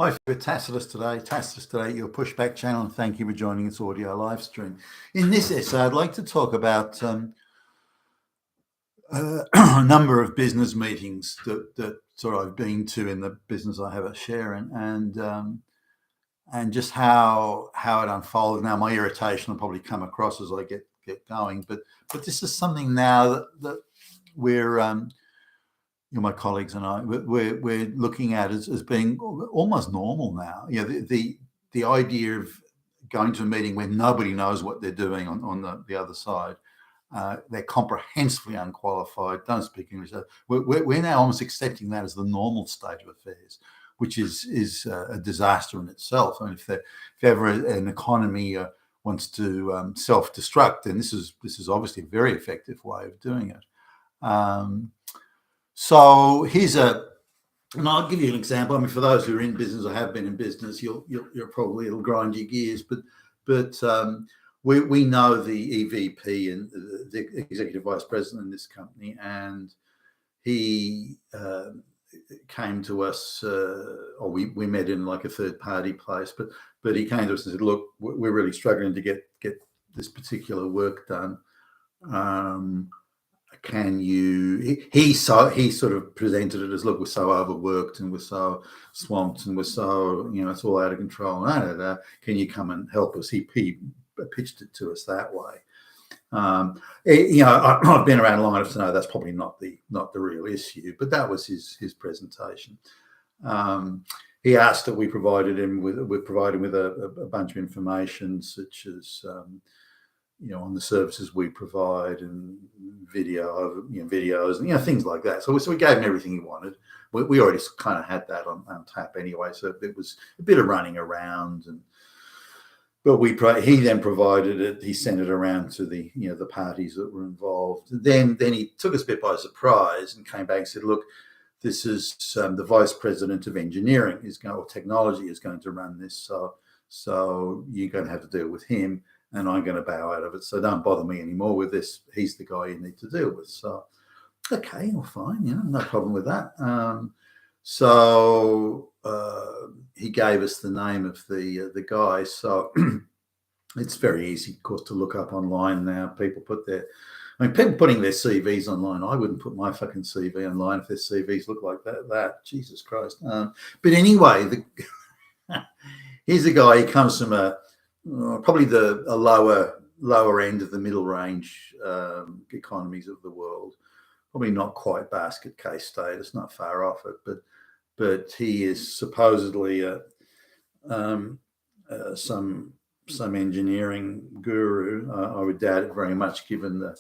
Hi, we're Tacitus today, your pushback channel, and thank you for joining this audio live stream. In this essay, I'd like to talk about a number of business meetings that sort of I've been to in the business I have a share in, and just how it unfolded. Now, my irritation will probably come across as I get going, but this is something now that we're my colleagues and I, we're looking at as being almost normal now. The idea of going to a meeting where nobody knows what they're doing on the other side. They're comprehensively unqualified, don't speak English. We're now almost accepting that as the normal state of affairs, which is a disaster in itself. I mean, if ever an economy wants to self-destruct, then this is obviously a very effective way of doing it. So and I'll give you an example. I mean, for those who are in business or have been in business, you'll probably, it'll grind your gears. But we know the EVP and the executive vice president in this company, and he came to us, or we met in like a third party place. But he came to us and said, "Look, we're really struggling to get this particular work done. Can you?" He sort of presented it as, "Look, we're so overworked and we're so swamped and we're so, it's all out of control. Can you come and help us?" He pitched it to us that way. I've been around long enough to know that's probably not the real issue, but that was his presentation. He asked that we provide him with a bunch of information, such as on the services we provide and videos and things like that. So we gave him everything he wanted. We already kind of had that on tap anyway, so it was a bit of running around. But he then provided it. He sent it around to the the parties that were involved. Then he took us a bit by surprise and came back and said, "Look, this is the vice president of engineering or technology is going to run this. So you're going to have to deal with him, and I'm going to bow out of it. So don't bother me anymore with this. He's the guy you need to deal with." So, okay, well, fine, no problem with that. So he gave us the name of the guy. So it's very easy, of course, to look up online now. People people putting their CVs online. I wouldn't put my fucking CV online if their CVs look like that. Jesus Christ. But anyway, here's a guy. He comes from probably a lower end of the middle range economies of the world. Probably not quite basket case status, not far off it, but he is supposedly some engineering guru. I would doubt it very much, given the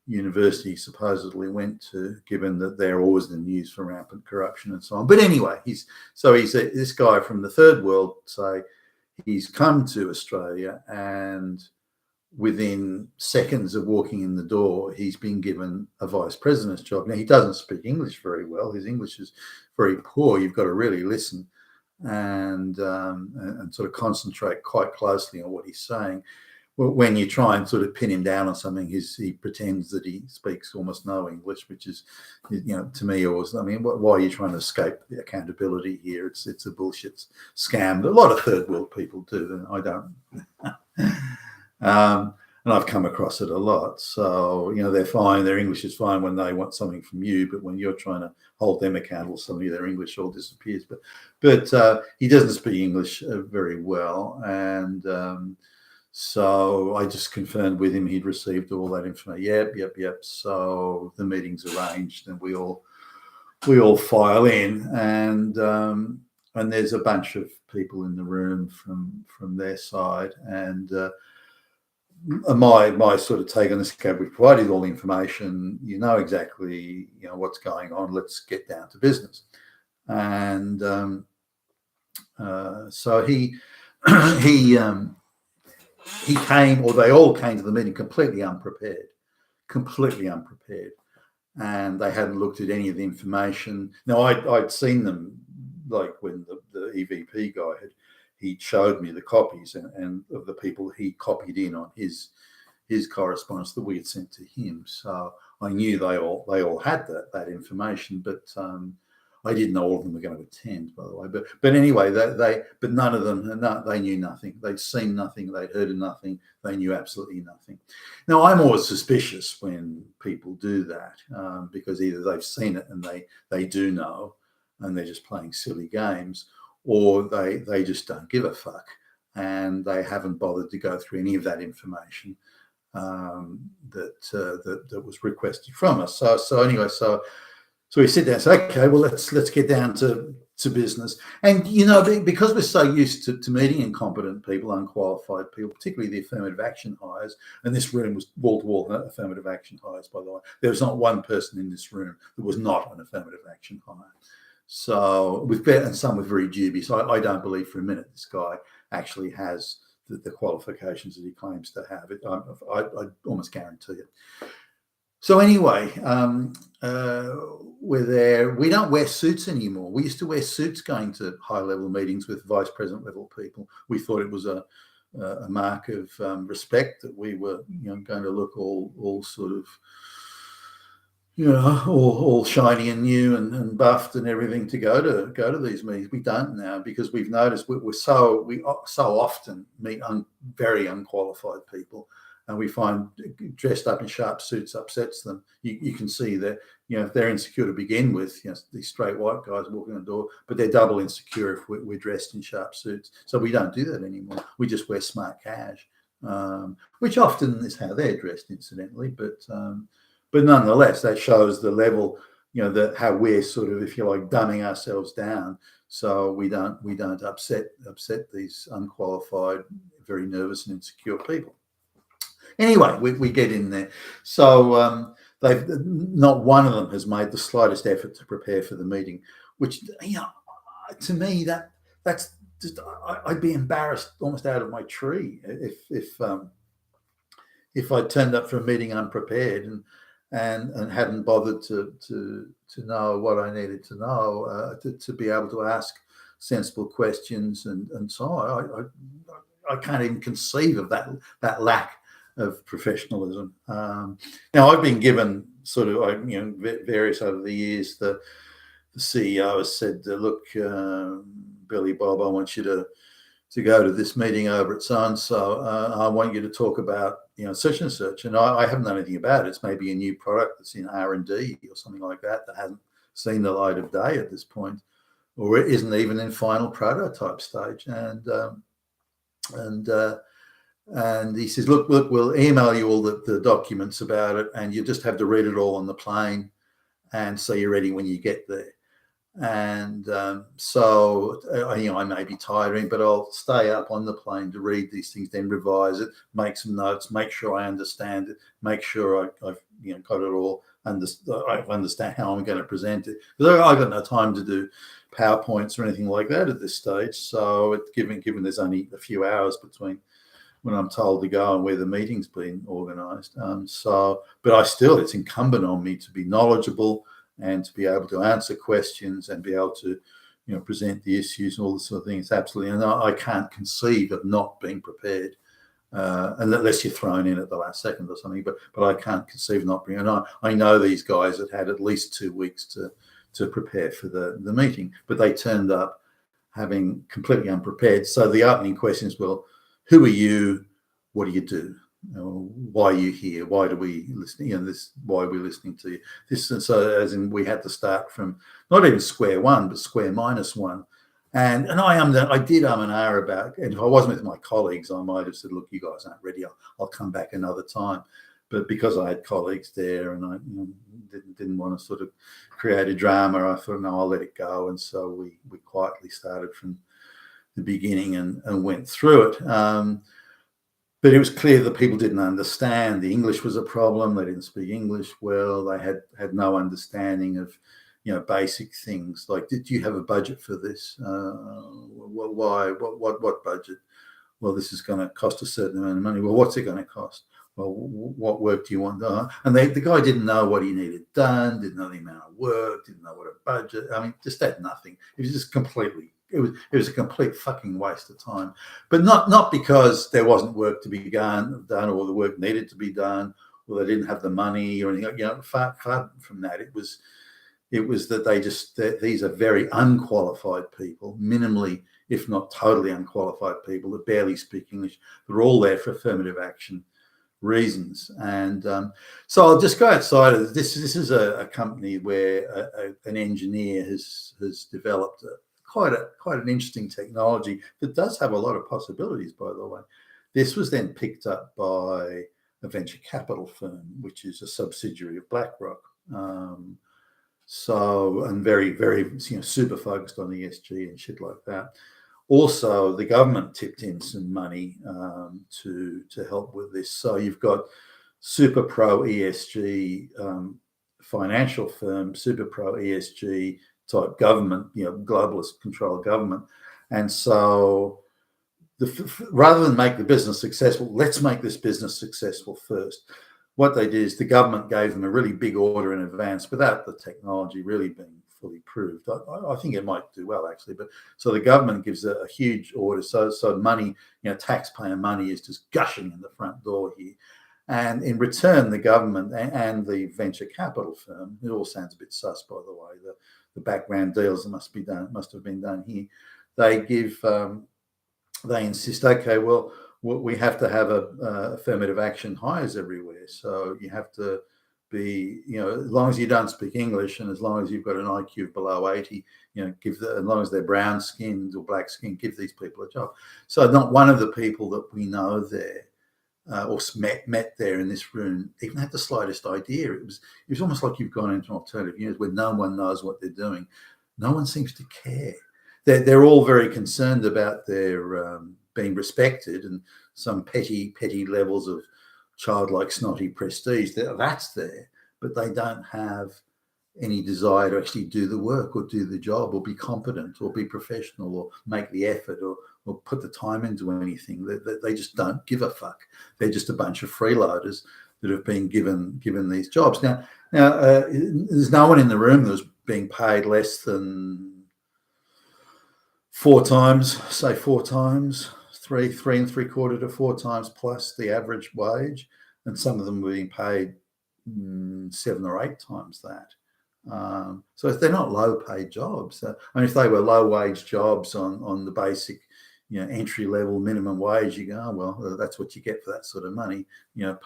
university he supposedly went to, given that they're always in the news for rampant corruption and so on. But anyway, he's this guy from the third world. Say he's come to Australia, and within seconds of walking in the door, he's been given a vice president's job. Now, he doesn't speak English very well. His English is very poor. You've got to really listen and sort of concentrate quite closely on what he's saying. When you try and sort of pin him down on something, he pretends that he speaks almost no English, which is, to me, always, I mean, why are you trying to escape the accountability here? It's a bullshit scam that a lot of third world people do, and I don't. And I've come across it a lot. So, they're fine. Their English is fine when they want something from you, but when you're trying to hold them accountable, suddenly their English all disappears. But he doesn't speak English very well. And so I just confirmed with him he'd received all that information. Yep. So the meeting's arranged, and we all file in, and there's a bunch of people in the room from their side, and my sort of take on this, okay, we've provided all the information, exactly what's going on, let's get down to business. And so he came, or they all came to the meeting completely unprepared, and they hadn't looked at any of the information. Now, I'd seen them, like when the EVP guy he showed me the copies and of the people he copied in on his correspondence that we had sent to him. So I knew they all had that information, but I didn't know all of them were going to attend, by the way. But anyway, but none of them, they knew nothing. They'd seen nothing. They'd heard of nothing. They knew absolutely nothing. Now, I'm always suspicious when people do that because either they've seen it and they do know, and they're just playing silly games, or they just don't give a fuck and they haven't bothered to go through any of that information that was requested from us. So anyway, so we sit down and say, okay, well, let's get down to business. And, because we're so used to meeting incompetent people, unqualified people, particularly the affirmative action hires, and this room was wall-to-wall affirmative action hires, by the way. There was not one person in this room that was not an affirmative action hire. So and some were very dubious. I don't believe for a minute this guy actually has the qualifications that he claims to have. I almost guarantee it. So anyway, we're there. We don't wear suits anymore. We used to wear suits going to high-level meetings with vice president level people. We thought it was a mark of respect that we were, going to look all sort of, all shiny and new and buffed and everything to go to these meetings. We don't now because we've noticed we so often meet very unqualified people. And we find dressed up in sharp suits upsets them. You can see that, if they're insecure to begin with, these straight white guys walking the door, but they're double insecure if we're dressed in sharp suits. So we don't do that anymore. We just wear smart cash, which often is how they're dressed, incidentally. But nonetheless, that shows the level, how we're sort of, if you like, dumbing ourselves down, so we don't upset these unqualified, very nervous and insecure people. Anyway, we get in there. So they've not one of them has made the slightest effort to prepare for the meeting, which to me that's just I'd be embarrassed almost out of my tree if I turned up for a meeting unprepared and hadn't bothered to know what I needed to know to be able to ask sensible questions and so on. I can't even conceive of that lack of professionalism. Now, I've been given sort of, various over the years. The CEO has said, "Look, Billy Bob, I want you to go to this meeting over at so-and-so. I want you to talk about, such and such." And I haven't done anything about it. It's maybe a new product that's in R&D or something like that hasn't seen the light of day at this point, or it isn't even in final prototype stage. And he says, look, we'll email you all the documents about it, and you just have to read it all on the plane, and so you're ready when you get there. And so I may be tiring, but I'll stay up on the plane to read these things, then revise it, make some notes, make sure I understand it, make sure I've got it all. I understand how I'm going to present it. Because I've got no time to do PowerPoints or anything like that at this stage. So it's given there's only a few hours between when I'm told to go and where the meeting's been organised. But it's incumbent on me to be knowledgeable and to be able to answer questions and be able to, present the issues and all this sort of thing. It's absolutely, and I can't conceive of not being prepared, unless you're thrown in at the last second or something. But I can't conceive of not being. And I know these guys that had at least 2 weeks to prepare for the meeting, but they turned up having completely unprepared. So the opening question is, well, who are you? What do you do? Why are you here? Why do we listen? Why are we listening to you? This, and so as in we had to start from not even square one, but square minus one. And I did and ah about. And if I wasn't with my colleagues, I might have said, "Look, you guys aren't ready. I'll come back another time." But because I had colleagues there, and I didn't want to sort of create a drama, I thought, no, I'll let it go. And so we quietly started from the beginning and went through it. But it was clear that people didn't understand. The English was a problem. They didn't speak English well. They had no understanding of, basic things like, did you have a budget for this? Why? What budget? Well, this is going to cost a certain amount of money. Well, what's it going to cost? Well, what work do you want done? And the guy didn't know what he needed done, didn't know the amount of work, didn't know what a budget. I mean, just had nothing. It was just completely. It was a complete fucking waste of time. But not because there wasn't work to be done, or the work needed to be done, or they didn't have the money or anything. Far from that. It It was that these are very unqualified people, minimally, if not totally unqualified people that barely speak English. They're all there for affirmative action reasons. And so I'll just go outside of this. This is a company where an engineer has developed quite an interesting technology that does have a lot of possibilities, by the way. This was then picked up by a venture capital firm, which is a subsidiary of BlackRock. And very, very, super focused on ESG and shit like that. Also, the government tipped in some money to help with this. So you've got super pro ESG financial firm, super pro ESG type government, globalist controlled government. And so rather than make the business successful, let's make this business successful first. What they did is the government gave them a really big order in advance without the technology really being fully proved. I think it might do well, actually. But so the government gives a huge order. So money, taxpayer money is just gushing in the front door here. And in return, the government and the venture capital firm, it all sounds a bit sus, by the way, the background deals that must have been done here. They insist, okay, well, we have to have affirmative action hires everywhere. So you have to be, as long as you don't speak English and as long as you've got an IQ below 80, as long as they're brown skinned or black skinned, give these people a job. So not one of the people that we know there or met there in this room even had the slightest idea. It was almost like you've gone into an alternative universe where no one knows what they're doing. No one seems to care. They're all very concerned about their being respected and some petty levels of childlike snotty prestige. That's there, but they don't have any desire to actually do the work or do the job or be competent or be professional or make the effort or put the time into anything. They just don't give a fuck. They're just a bunch of freeloaders that have been given these jobs. Now, there's no one in the room that's being paid less than 4 times, 3 3/4 to 4 times plus the average wage, and some of them were being paid 7 or 8 times that. So if they're not low-paid jobs, if they were low-wage jobs on the basic, entry level minimum wage, you go, oh, well, that's what you get for that sort of money.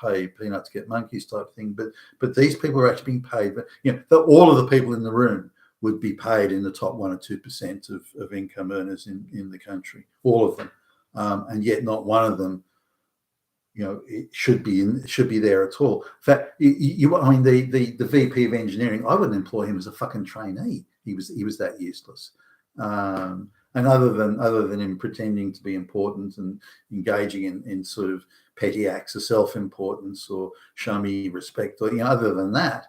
Pay peanuts, get monkeys type thing. But these people are actually being paid. But all of the people in the room would be paid in the top 1 or 2% of income earners in the country, all of them, and yet not one of them, it should be there at all. In fact, the VP of engineering, I wouldn't employ him as a fucking trainee. He was that useless. And other than him pretending to be important and engaging in sort of petty acts of self-importance or show me respect, or other than that.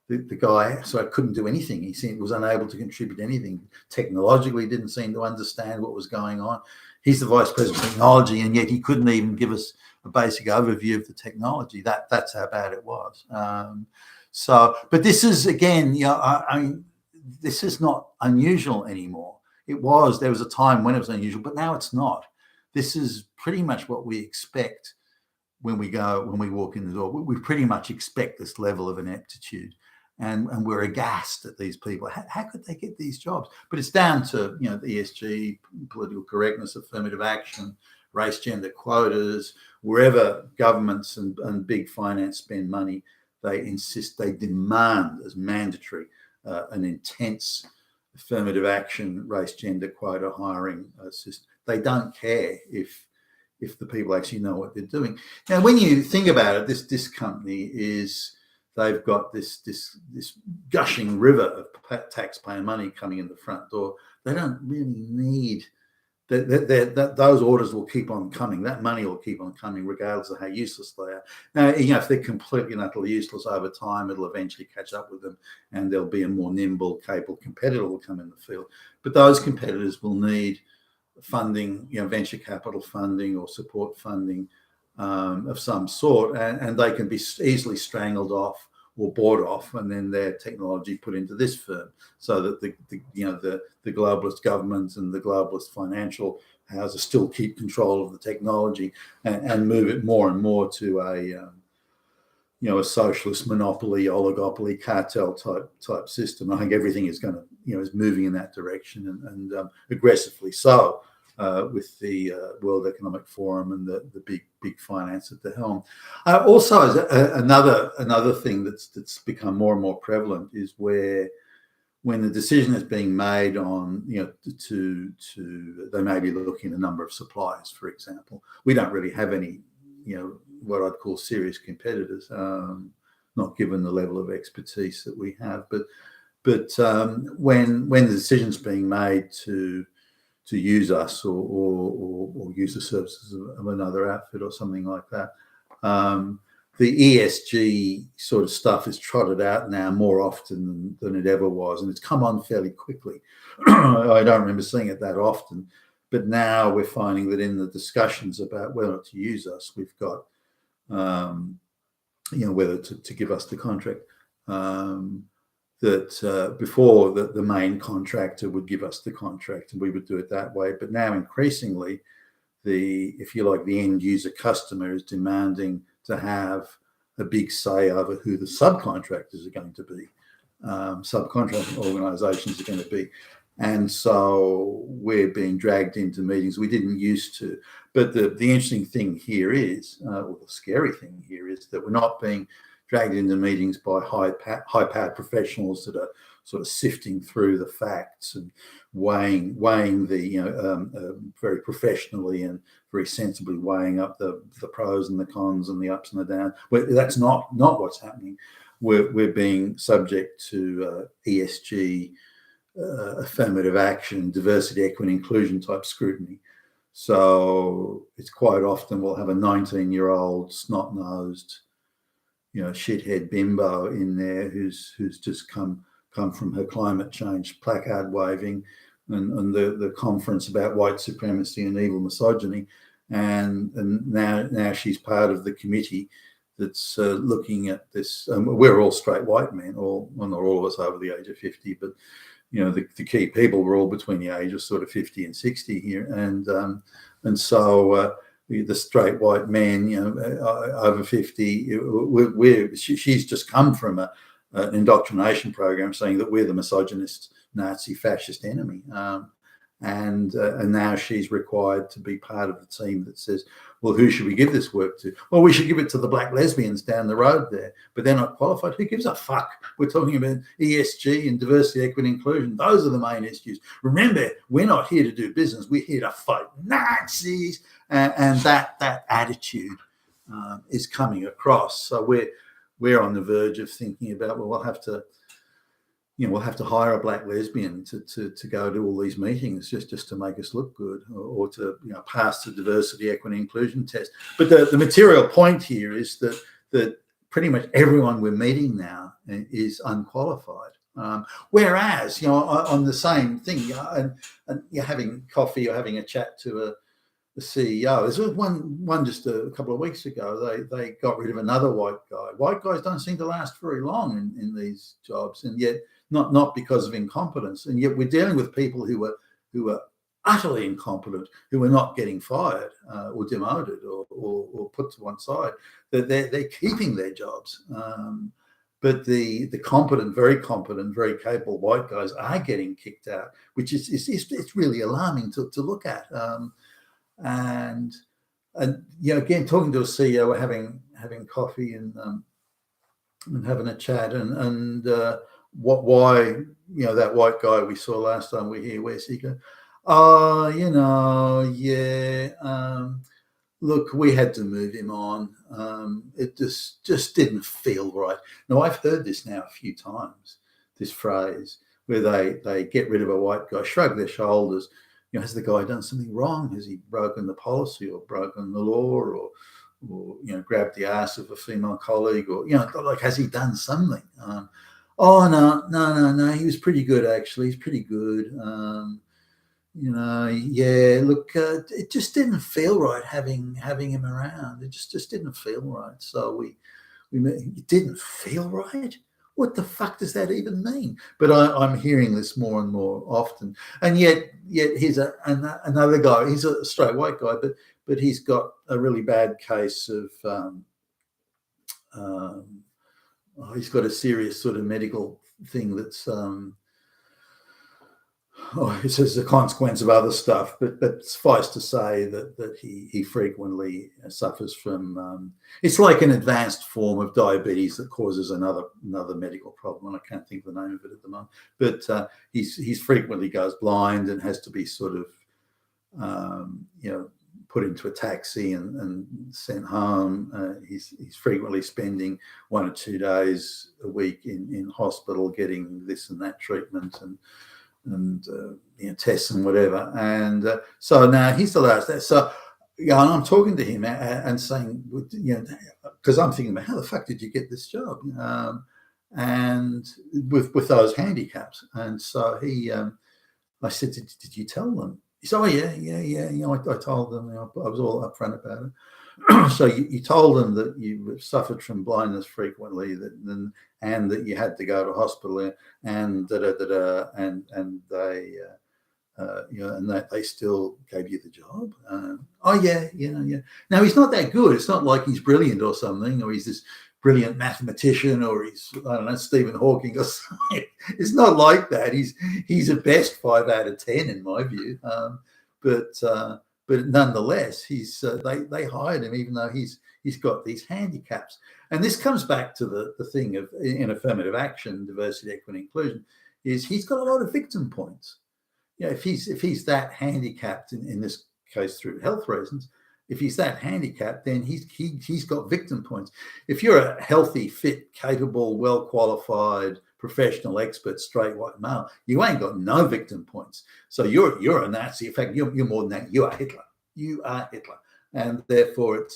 The guy couldn't do anything. He was unable to contribute anything. Technologically, didn't seem to understand what was going on. He's the vice president of technology, and yet he couldn't even give us a basic overview of the technology. That's how bad it was. But this is, again, this is not unusual anymore. There was a time when it was unusual, but now it's not. This is pretty much what we expect when we walk in the door. We pretty much expect this level of ineptitude. And we're aghast at these people. How could they get these jobs? But it's down to the ESG, political correctness, affirmative action, race, gender quotas. Wherever governments and big finance spend money, they demand as mandatory an intense affirmative action, race, gender quota hiring system. They don't care if the people actually know what they're doing. Now, when you think about it, this company is. They've got this gushing river of taxpayer money coming in the front door. They don't really need that. Those orders will keep on coming. That money will keep on coming, regardless of how useless they are. Now, if they're completely and utterly useless over time, it'll eventually catch up with them, and there'll be a more nimble, capable competitor will come in the field. But those competitors will need funding, venture capital funding or support funding of some sort, and they can be easily strangled off or bought off, and then their technology put into this firm, so that the globalist governments and the globalist financial houses still keep control of the technology and move it more and more to a socialist monopoly, oligopoly, cartel type system. I think everything is going to, is moving in that direction, and aggressively so, with the World Economic Forum and the big finance at the helm. Also, another thing that's become more and more prevalent is when the decision is being made on, they may be looking at a number of suppliers, for example. We don't really have any, what I'd call serious competitors, not given the level of expertise that we have. But when the decision's being made to use us or use the services of another outfit or something like that, the ESG sort of stuff is trotted out now more often than it ever was, and it's come on fairly quickly. I don't remember seeing it that often, but now we're finding that in the discussions about whether to use us, we've got, whether to give us the contract, that before the main contractor would give us the contract and we would do it that way. But now increasingly, if you like, the end user customer is demanding to have a big say over who the subcontractors are going to be, subcontracting organizations are going to be. And so we're being dragged into meetings we didn't used to. But the interesting thing here is, or the scary thing here is, that we're not being dragged into meetings by high-powered professionals that are sort of sifting through the facts and weighing the, very professionally and very sensibly weighing up the pros and the cons and the ups and the downs. That's not what's happening. We're being subject to ESG, affirmative action, diversity, equity, inclusion type scrutiny. So it's quite often we'll have a 19-year-old snot-nosed, shithead bimbo in there who's just come from her climate change placard waving and the conference about white supremacy and evil misogyny, and now she's part of the committee that's looking at this. We're all straight white men, well, not all of us over the age of 50, but the key people were all between the age of sort of 50 and 60 here, and so the straight white men, over 50, she's just come from an indoctrination program saying that we're the misogynist, Nazi, fascist enemy, and now she's required to be part of the team that says, well, who should we give this work to? Well, we should give it to the black lesbians down the road there, but they're not qualified. Who gives a fuck? We're talking about ESG and diversity, equity, inclusion. Those are the main issues. Remember, we're not here to do business. We're here to fight Nazis, and that attitude is coming across. So we're on the verge of thinking about, well, we'll have to hire a black lesbian to go to all these meetings just to make us look good, or to pass the diversity, equity, inclusion test. But the material point here is that pretty much everyone we're meeting now is unqualified. Whereas on the same thing, and you're having coffee or having a chat to the CEO. There was one just a couple of weeks ago. They got rid of another white guy. White guys don't seem to last very long in these jobs, and yet not because of incompetence. And yet we're dealing with people who are utterly incompetent, who are not getting fired or demoted or put to one side. They're keeping their jobs. But the competent, very capable white guys are getting kicked out, which is it's really alarming to look at. And again, talking to a CEO, having coffee and having a chat, and why that white guy we saw last time we were here, where's he go? Oh, look, we had to move him on. It just didn't feel right. Now, I've heard this now a few times, this phrase where they get rid of a white guy, shrug their shoulders. Has the guy done something wrong? Has he broken the policy or broken the law or grabbed the ass of a female colleague, or like, has he done something? Oh no, he was pretty good, actually. He's pretty good. Look, it just didn't feel right having him around. It just didn't feel right. So it didn't feel right. What the fuck does that even mean? But I'm hearing this more and more often. And yet here's another guy. He's a straight white guy, but he's got a really bad case of he's got a serious sort of medical thing that's it's as a consequence of other stuff, but suffice to say that he frequently suffers from it's like an advanced form of diabetes that causes another medical problem, and I can't think of the name of it at the moment. But he's frequently goes blind and has to be sort of put into a taxi and sent home. He's frequently spending 1 or 2 days a week in hospital getting this and that treatment and tests and whatever. And so now he's the last. So and I'm talking to him and saying, because I'm thinking about how the fuck did you get this job? And with those handicaps. And so I said, did you tell them? He said, oh, yeah. I told them. I was all upfront about it. So you told them that you suffered from blindness frequently, and that you had to go to hospital, and and they, and that they still gave you the job. Oh yeah. Now he's not that good. It's not like he's brilliant or something, or he's this brilliant mathematician, or he's, I don't know, Stephen Hawking or something. It's not like that. He's at best 5 out of 10 in my view. But nonetheless, they hired him even though he's got these handicaps. And this comes back to the thing of in affirmative action, diversity, equity, inclusion, is he's got a lot of victim points. If he's that handicapped in this case through health reasons, if he's that handicapped, then he's got victim points. If you're a healthy, fit, capable, well-qualified, professional, expert, straight white male, you ain't got no victim points. So you're a Nazi. In fact, you're more than that. You are Hitler. You are Hitler. And therefore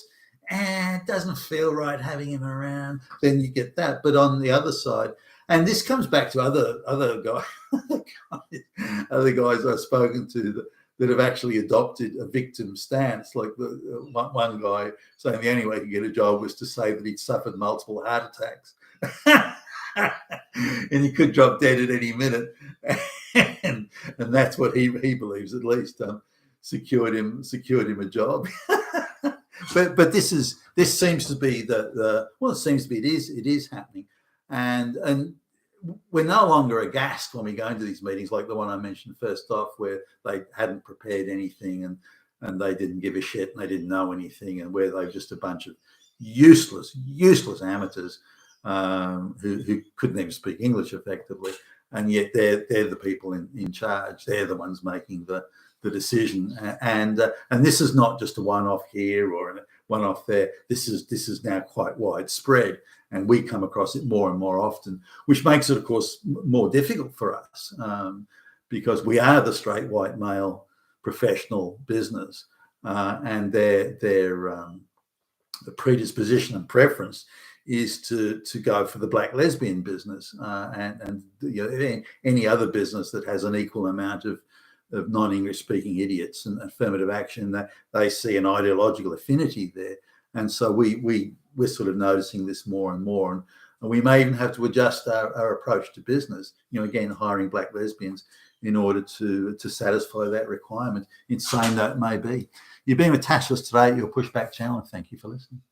it doesn't feel right having him around. Then you get that. But on the other side, and this comes back to other guys I've spoken to that have actually adopted a victim stance. Like the one guy saying the only way to get a job was to say that he'd suffered multiple heart attacks. And he could drop dead at any minute. And that's what he believes, at least, secured him a job. but this seems to be it is happening. And we're no longer aghast when we go into these meetings, like the one I mentioned first off, where they hadn't prepared anything and they didn't give a shit and they didn't know anything, and where they're just a bunch of useless amateurs who couldn't even speak English effectively, and yet they're the people in charge. They're the ones making the decision, and this is not just a one-off here or a one-off there. This is now quite widespread, and we come across it more and more often, which makes it, of course, more difficult for us because we are the straight white male professional business, and the predisposition and preference is to go for the black lesbian business and any other business that has an equal amount of non-English speaking idiots and affirmative action, that they see an ideological affinity there. And so we're sort of noticing this more and more, and we may even have to adjust our approach to business, again, hiring black lesbians in order to satisfy that requirement, insane though it may be. You've been with Tashless today at your Pushback channel, and thank you for listening.